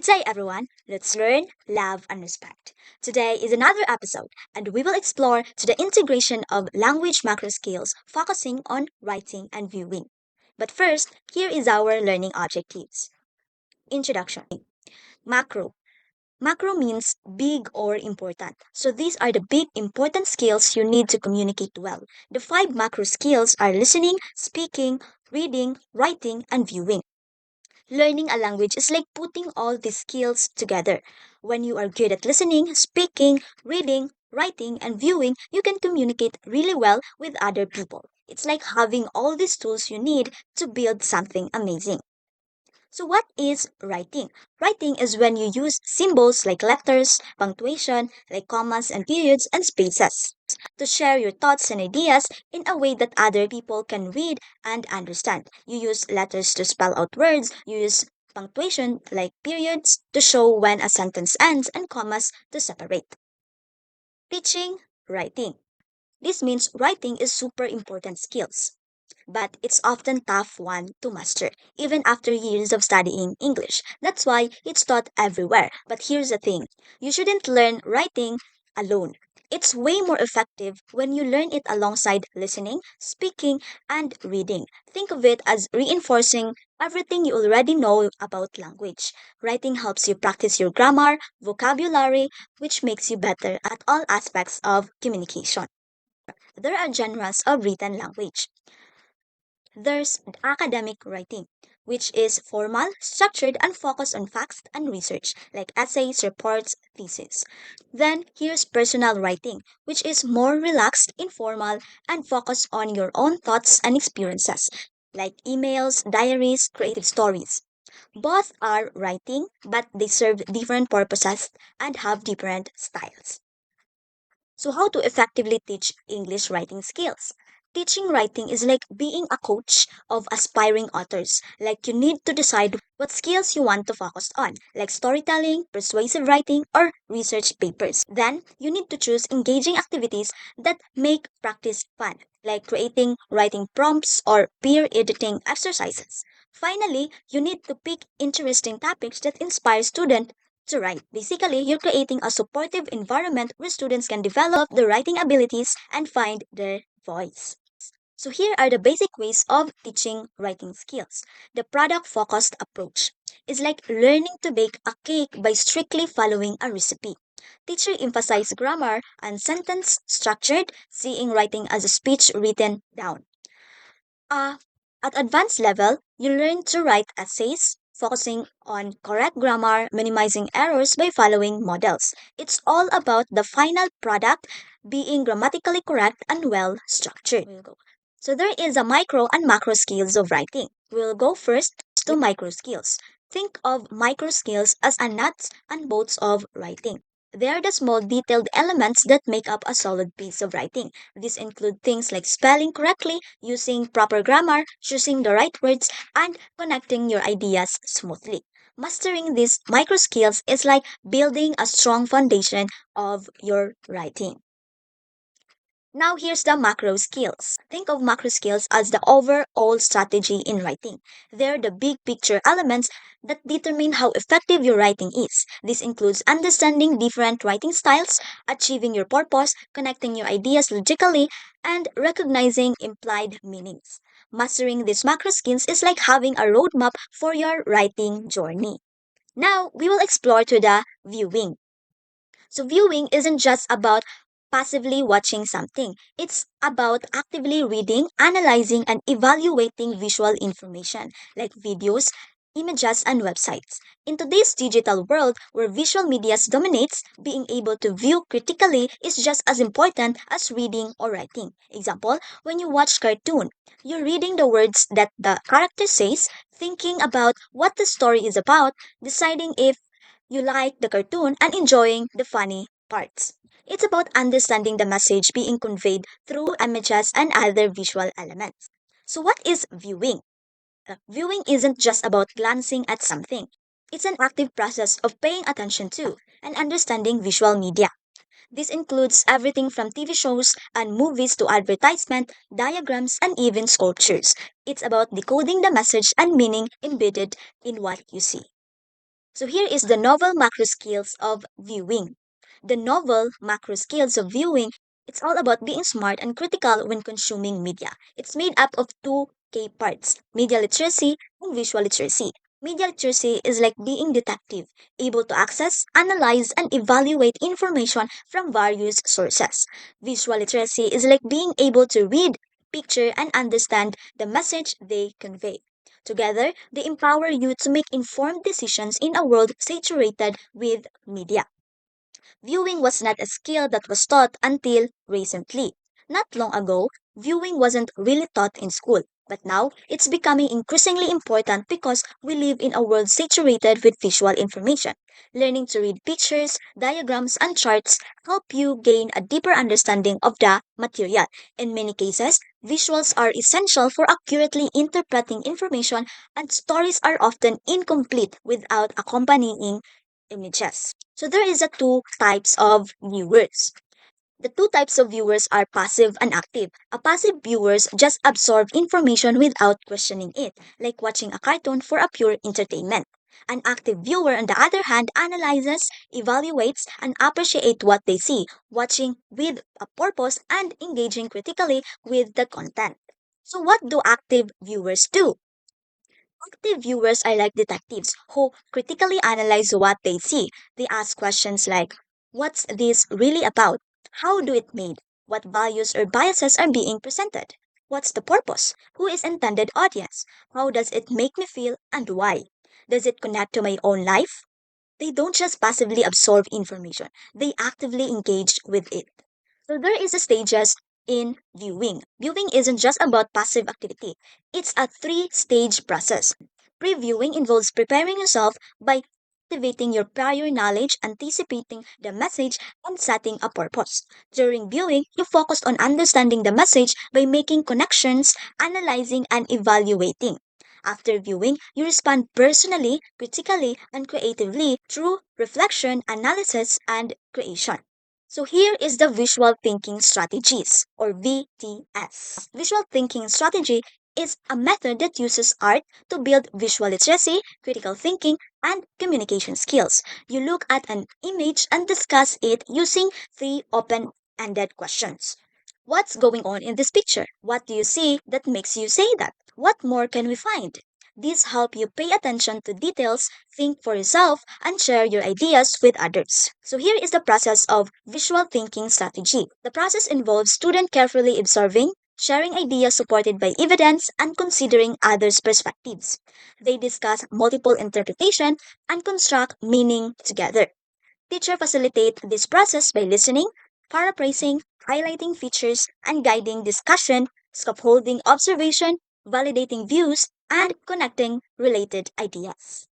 Good day, everyone. Let's learn, love, and respect. Today is another episode, and we will explore to the integration of language macro skills, focusing on writing and viewing. But first, here is our learning objectives. Introduction. Macro. Macro means big or important. So these are the big important skills you need to communicate well. The five macro skills are listening, speaking, reading, writing, and viewing. Learning a language is like putting all these skills together. When you are good at listening, speaking, reading, writing, and viewing, you can communicate really well with other people. It's like having all these tools you need to build something amazing. So, what is writing? Writing is when you use symbols like letters, punctuation, like commas and periods, and spaces to share your thoughts and ideas in a way that other people can read and understand. You use letters to spell out words, you use punctuation like periods to show when a sentence ends, and commas to separate. Teaching writing. This means writing is super important skills, but it's often tough one to master, even after years of studying English. That's why it's taught everywhere. But here's the thing, you shouldn't learn writing alone. It's way more effective when you learn it alongside listening, speaking, and reading. Think of it as reinforcing everything you already know about language. Writing helps you practice your grammar, vocabulary, which makes you better at all aspects of communication. There are genres of written language. There's academic writing, which is formal, structured, and focused on facts and research, like essays, reports, theses. Then here's personal writing, which is more relaxed, informal, and focused on your own thoughts and experiences, like emails, diaries, creative stories. Both are writing, but they serve different purposes and have different styles. So, how to effectively teach English writing skills? Teaching writing is like being a coach of aspiring authors. Like, you need to decide what skills you want to focus on, like storytelling, persuasive writing, or research papers. Then, you need to choose engaging activities that make practice fun, like creating writing prompts or peer editing exercises. Finally, you need to pick interesting topics that inspire students to write. Basically, you're creating a supportive environment where students can develop their writing abilities and find their voice. So, here are the basic ways of teaching writing skills. The product focused approach is like learning to bake a cake by strictly following a recipe. Teacher emphasize grammar and sentence structured, seeing writing as a speech written down. Uh, at advanced level, you learn to write essays, focusing on correct grammar, minimizing errors by following models. It's all about the final product being grammatically correct and well structured. We'll go. So there is a micro and macro skills of writing. We'll go first to micro skills. Think of micro skills as a nuts and bolts of writing. They are the small detailed elements that make up a solid piece of writing. These include things like spelling correctly, using proper grammar, choosing the right words, and connecting your ideas smoothly. Mastering these micro skills is like building a strong foundation of your writing. Now here's the macro skills. Think of macro skills as the overall strategy in writing. They're the big picture elements that determine how effective your writing is. This includes understanding different writing styles, achieving your purpose, connecting your ideas logically, and recognizing implied meanings. Mastering these macro skills is like having a roadmap for your writing journey. Now we will explore to the viewing. So, viewing isn't just about passively watching something, it's about actively reading, analyzing, and evaluating visual information like videos, images, and websites. In today's digital world where visual media dominates, being able to view critically is just as important as reading or writing. Example, when you watch cartoon, you're reading the words that the character says, thinking about what the story is about, deciding if you like the cartoon and enjoying the funny parts. It's about understanding the message being conveyed through images and other visual elements. So, what is viewing? Viewing isn't just about glancing at something, it's an active process of paying attention to and understanding visual media. This includes everything from TV shows and movies to advertisement, diagrams, and even sculptures. It's about decoding the message and meaning embedded in what you see. So here is the novel macro skills of viewing. The novel macro skills of viewing, it's all about being smart and critical when consuming media. It's made up of two key parts, media literacy and visual literacy. Media literacy is like being detective, able to access, analyze, and evaluate information from various sources. Visual literacy is like being able to read, picture, and understand the message they convey. Together, they empower you to make informed decisions in a world saturated with media. Viewing was not a skill that was taught until recently. Not long ago, viewing wasn't really taught in school, but now it's becoming increasingly important because we live in a world saturated with visual information. Learning to read pictures, diagrams, and charts help you gain a deeper understanding of the material. In many cases, visuals are essential for accurately interpreting information, and stories are often incomplete without accompanying images. So there is a two types of viewers. The two types of viewers are passive and active. A passive viewers just absorb information without questioning it, like watching a cartoon for a pure entertainment. An active viewer, on the other hand, analyzes, evaluates, and appreciates what they see, watching with a purpose and engaging critically with the content. So what do active viewers do? Active viewers are like detectives who critically analyze what they see. They ask questions like, what's this really about? How do it made? What values or biases are being presented? What's the purpose? Who is intended audience? How does it make me feel and why? Does it connect to my own life? They don't just passively absorb information, they actively engage with it. So there is a stages in viewing. Viewing isn't just about passive activity. It's a three-stage process. Previewing involves preparing yourself by activating your prior knowledge, anticipating the message, and setting a purpose. During viewing, you focus on understanding the message by making connections, analyzing, and evaluating. After viewing, you respond personally, critically, and creatively through reflection, analysis, and creation. So here is the visual thinking strategies or VTS. Visual thinking strategy is a method that uses art to build visual literacy, critical thinking, and communication skills. You look at an image and discuss it using three open-ended questions. What's going on in this picture? What do you see that makes you say that? What more can we find? These help you pay attention to details, think for yourself, and share your ideas with others. So here is the process of visual thinking strategy. The process involves student carefully observing, sharing ideas supported by evidence, and considering others' perspectives. They discuss multiple interpretation and construct meaning together. Teacher facilitate this process by listening, paraphrasing, highlighting features, and guiding discussion, scaffolding observation, validating views, and connecting related ideas.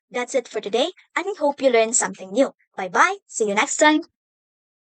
That's it for today, and I hope you learned something new. Bye bye. See you next time.